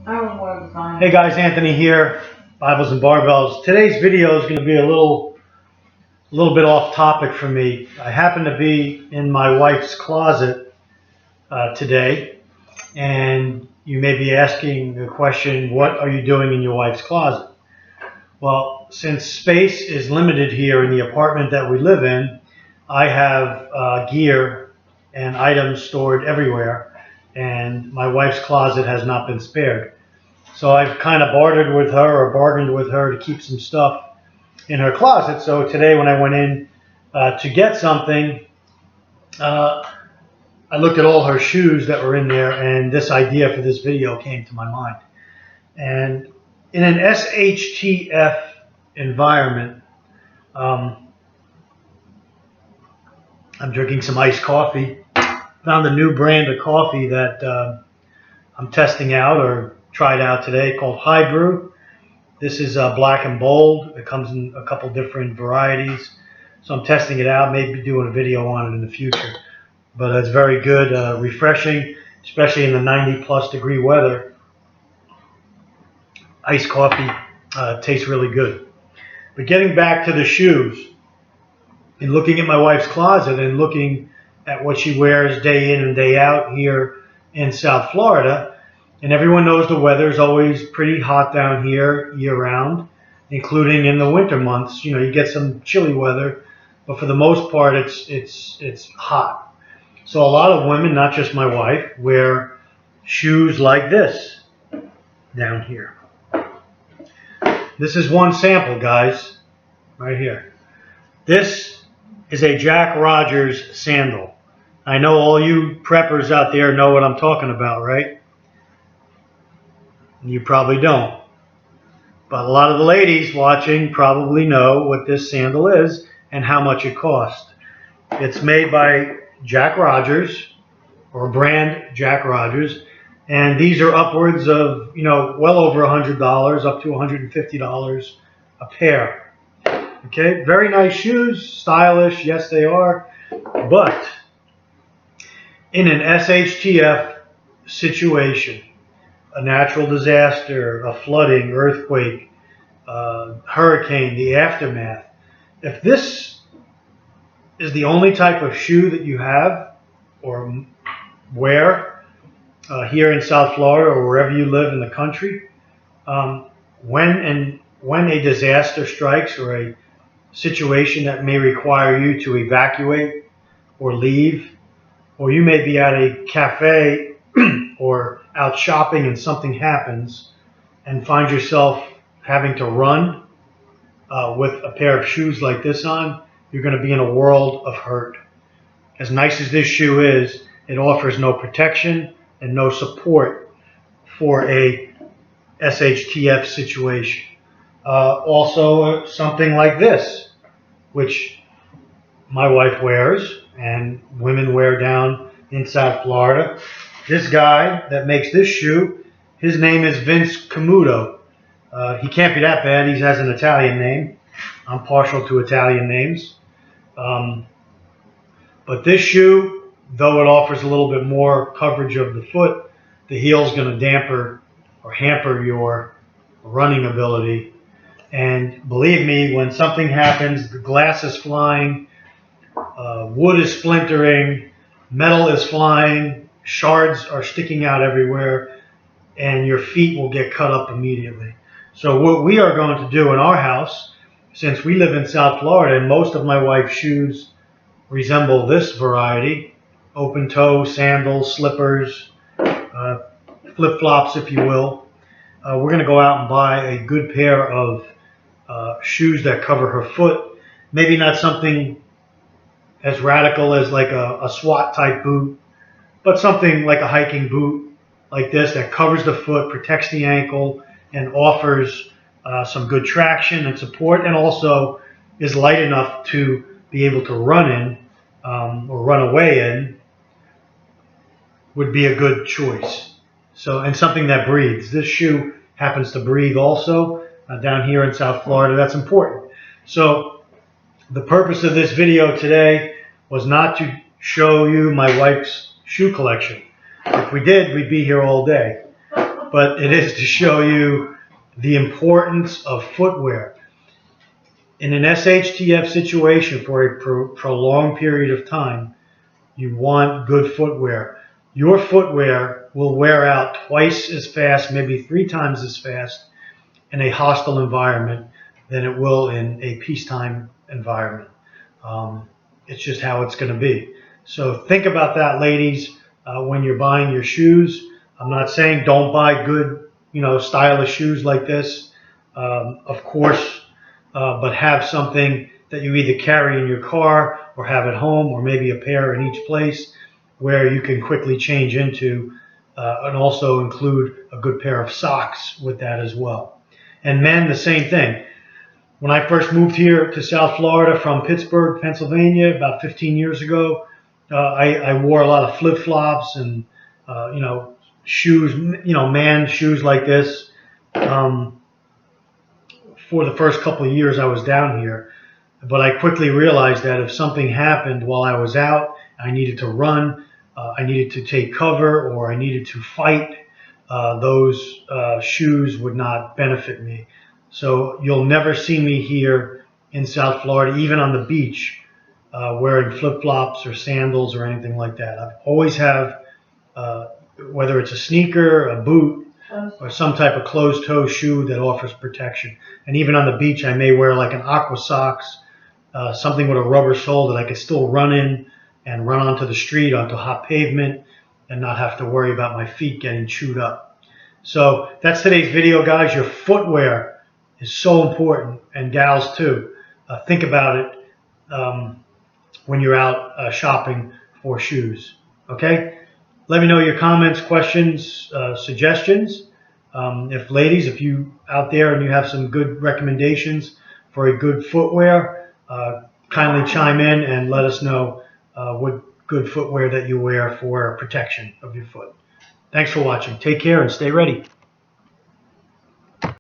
Hey guys, Anthony here, Bibles and Barbells. Today's video is going to be a little bit off topic for me. I happen to be in my wife's closet today, and you may be asking the question, what are you doing in your wife's closet? Well, since space is limited here in the apartment that we live in, I have gear and items stored everywhere, and my wife's closet has not been spared. So I've kind of bargained with her to keep some stuff in her closet. So today when I went in to get something, I looked at all her shoes that were in there, and this idea for this video came to my mind. And in an SHTF environment, I'm drinking some iced coffee. Found a new brand of coffee that I'm testing out or tried out today called High Brew. This is black and bold. It comes in a couple different varieties. So I'm testing it out, maybe doing a video on it in the future. But it's very good, refreshing, especially in the 90+ degree weather. Iced coffee tastes really good. But getting back to the shoes, and looking at my wife's closet and looking at what she wears day in and day out here in South Florida, and everyone knows the weather is always pretty hot down here year-round, including in the winter months. You know, you get some chilly weather, but for the most part, it's hot. So a lot of women, not just my wife, wear shoes like this down here. This is one sample, guys, right here. This is a Jack Rogers sandal. I know all you preppers out there know what I'm talking about, right? You probably don't. But a lot of the ladies watching probably know what this sandal is and how much it costs. It's made by Jack Rogers, or brand Jack Rogers, and these are upwards of, well over $100, up to $150 a pair. Okay, very nice shoes, stylish, yes they are, but in an SHTF situation, a natural disaster, a flooding, earthquake, hurricane, the aftermath, if this is the only type of shoe that you have or wear here in South Florida or wherever you live in the country, when a disaster strikes or a situation that may require you to evacuate or leave, or you may be at a cafe or out shopping and something happens and find yourself having to run with a pair of shoes like this on, you're going to be in a world of hurt. As nice as this shoe is, it offers no protection and no support for a SHTF situation. Also, something like this, which my wife wears and women wear down in South Florida. This guy that makes this shoe, his name is Camuto. He can't be that bad. He has an Italian name. I'm partial to Italian names. But this shoe, though it offers a little bit more coverage of the foot, the heel's going to damper or hamper your running ability. And believe me, when something happens, the glass is flying, wood is splintering, metal is flying, shards are sticking out everywhere, and your feet will get cut up immediately. So what we are going to do in our house, since we live in South Florida and most of my wife's shoes resemble this variety, open toe, sandals, slippers, flip-flops if you will, we're going to go out and buy a good pair of shoes that cover her foot. Maybe not something as radical as like a SWAT type boot, but something like a hiking boot like this that covers the foot, protects the ankle, and offers some good traction and support, and also is light enough to be able to run in or run away in, would be a good choice. So, and something that breathes. This shoe happens to breathe also down here in South Florida. That's important. So the purpose of this video today was not to show you my wife's shoe collection. If we did, we'd be here all day. but it is to show you the importance of footwear. In an SHTF situation for a prolonged period of time, you want good footwear. Your footwear will wear out twice as fast, maybe 3 times as fast in a hostile environment than it will in a peacetime environment. It's just how it's going to be. So think about that, ladies, when you're buying your shoes. I'm not saying don't buy good, stylish shoes like this, of course, but have something that you either carry in your car or have at home, or maybe a pair in each place where you can quickly change into, and also include a good pair of socks with that as well. And men, the same thing. When I first moved here to South Florida from Pittsburgh, Pennsylvania, about 15 years ago, I wore a lot of flip-flops and, shoes, man shoes like this. For the first couple of years I was down here. But I quickly realized that if something happened while I was out, I needed to run, I needed to take cover, or I needed to fight, those shoes would not benefit me. So you'll never see me here in South Florida, even on the beach, wearing flip-flops or sandals or anything like that. I always have, whether it's a sneaker, a boot, or some type of closed-toe shoe that offers protection. And even on the beach, I may wear like an aqua socks, something with a rubber sole that I could still run in and run onto the street, onto hot pavement, and not have to worry about my feet getting chewed up. So that's today's video, guys. Your footwear is so important, and gals too. Think about it when you're out shopping for shoes. Okay? Let me know your comments, questions, suggestions. If you out there and you have some good recommendations for a good footwear, kindly chime in and let us know what good footwear that you wear for protection of your foot. Thanks for watching. Take care and stay ready.